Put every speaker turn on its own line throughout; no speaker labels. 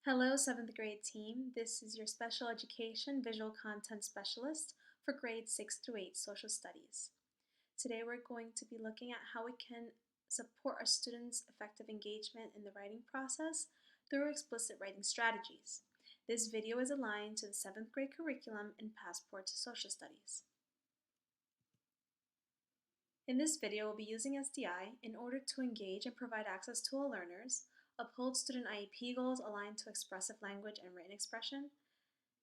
Hello, 7th grade team. This is your special education visual content specialist for grades 6 through 8 social studies. Today we're going to be looking at how we can support our students' effective engagement in the writing process through explicit writing strategies. This video is aligned to the 7th grade curriculum in Passport to Social Studies. In this video, we'll be using SDI in order to engage and provide access to all learners, uphold student IEP goals aligned to expressive language and written expression,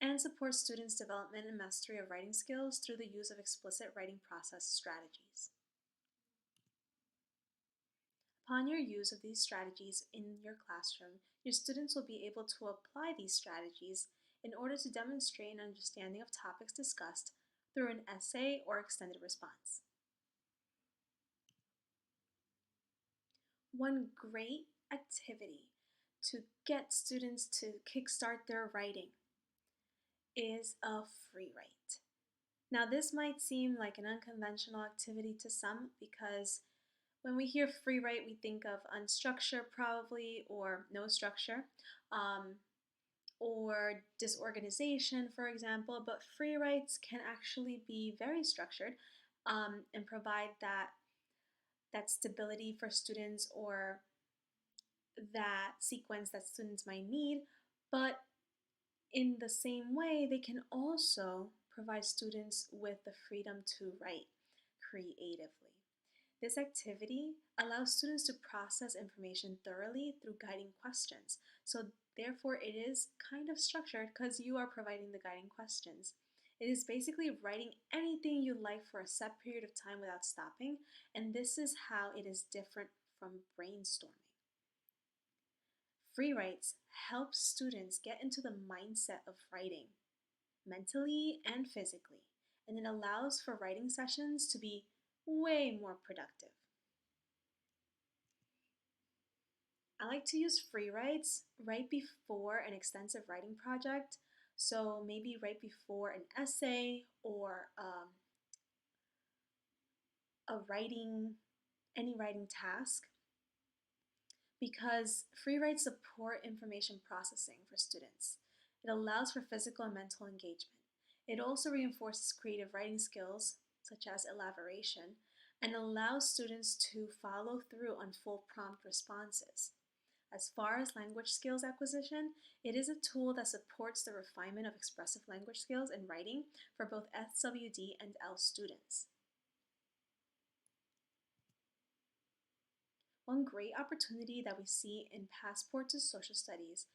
and support students' development and mastery of writing skills through the use of explicit writing process strategies. Upon your use of these strategies in your classroom, your students will be able to apply these strategies in order to demonstrate an understanding of topics discussed through an essay or extended response. One great activity to get students to kickstart their writing is a free write. Now, this might seem like an unconventional activity to some because when we hear free write, we think of unstructured probably, or no structure, or disorganization, for example, but free writes can actually be very structured and provide that stability for students or that sequence that students might need, but in the same way, they can also provide students with the freedom to write creatively. This activity allows students to process information thoroughly through guiding questions. So therefore, it is kind of structured because you are providing the guiding questions. It is basically writing anything you like for a set period of time without stopping, and this is how it is different from brainstorming. Free writes help students get into the mindset of writing, mentally and physically, and it allows for writing sessions to be way more productive. I like to use free writes right before an extensive writing project, so maybe right before an essay or any writing task, because free writes support information processing for students. It allows for physical and mental engagement. It also reinforces creative writing skills, such as elaboration, and allows students to follow through on full prompt responses. As far as language skills acquisition, it is a tool that supports the refinement of expressive language skills in writing for both SWD and L students. One great opportunity that we see in Passport to Social Studies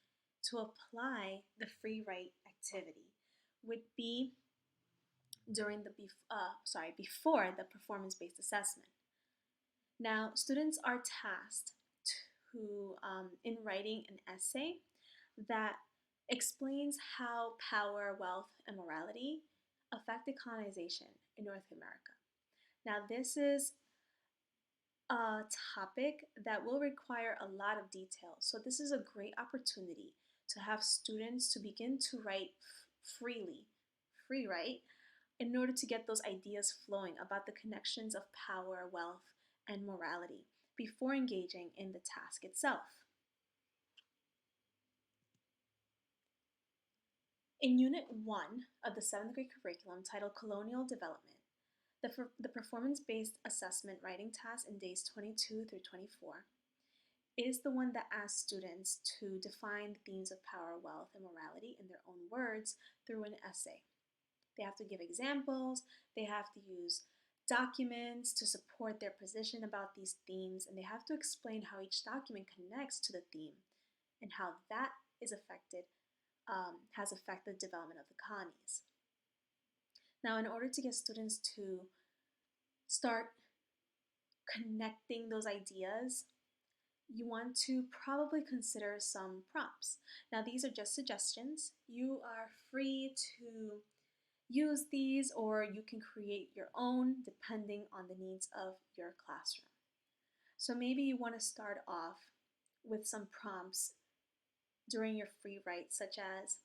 to apply the free write activity would be during before the performance-based assessment. Now, students are tasked in writing an essay that explains how power, wealth, and morality affected colonization in North America. Now, this is a topic that will require a lot of detail. So this is a great opportunity to have students to begin to write free write, in order to get those ideas flowing about the connections of power, wealth, and morality before engaging in the task itself. In Unit 1 of the 7th grade curriculum titled Colonial Development, the performance-based assessment writing task in days 22 through 24 is the one that asks students to define the themes of power, wealth, and morality in their own words through an essay. They have to give examples, they have to use documents to support their position about these themes, and they have to explain how each document connects to the theme and how that has affected the development of the colonies. Now, in order to get students to start connecting those ideas, you want to probably consider some prompts. Now, these are just suggestions. You are free to use these, or you can create your own depending on the needs of your classroom. So maybe you want to start off with some prompts during your free write, such as,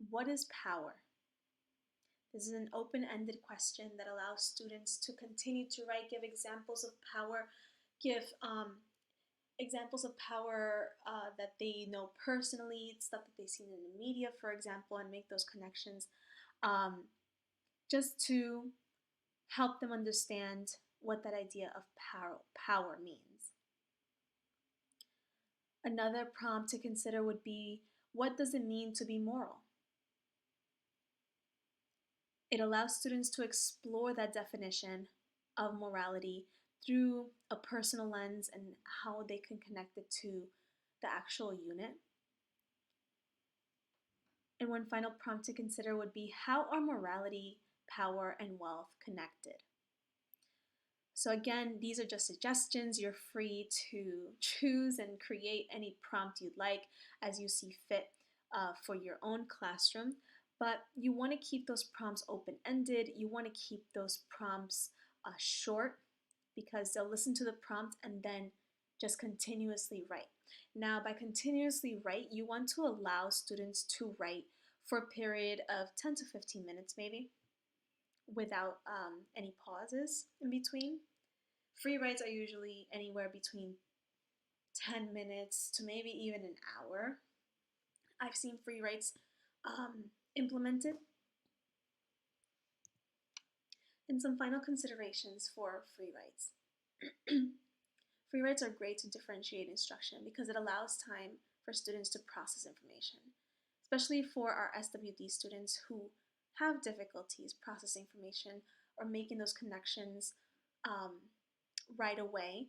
what is power? This is an open-ended question that allows students to continue to write, give examples of power, give examples of power that they know personally, stuff that they've seen in the media, for example, and make those connections um, just to help them understand what that idea of power means. Another prompt to consider would be, what does it mean to be moral? It allows students to explore that definition of morality through a personal lens and how they can connect it to the actual unit. And one final prompt to consider would be, how are morality, power, and wealth connected? So again, these are just suggestions. You're free to choose and create any prompt you'd like as you see fit for your own classroom. But you want to keep those prompts open-ended. You want to keep those prompts short, because they'll listen to the prompt and then just continuously write. Now, by continuously write, you want to allow students to write for a period of 10 to 15 minutes maybe, without any pauses in between. Free writes are usually anywhere between 10 minutes to maybe even an hour. I've seen free writes implemented. And some final considerations for free writes. Free writes are great to differentiate instruction because it allows time for students to process information, especially for our SWD students who have difficulties processing information or making those connections right away.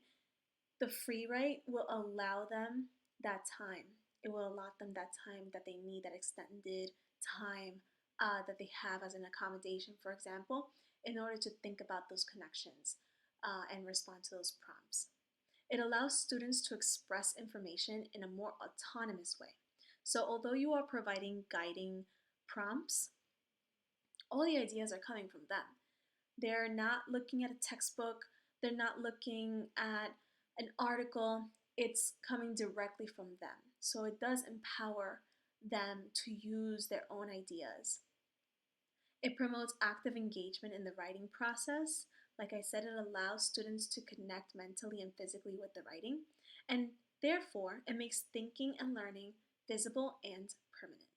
The free write will allow them that time. It will allot them that time that they need, that extended time that they have as an accommodation, for example, in order to think about those connections and respond to those prompts. It allows students to express information in a more autonomous way. So although you are providing guiding prompts, all the ideas are coming from them. They're not looking at a textbook, they're not looking at an article, it's coming directly from them. So it does empower them to use their own ideas. It promotes active engagement in the writing process. Like I said, it allows students to connect mentally and physically with the writing, and therefore it makes thinking and learning visible and permanent.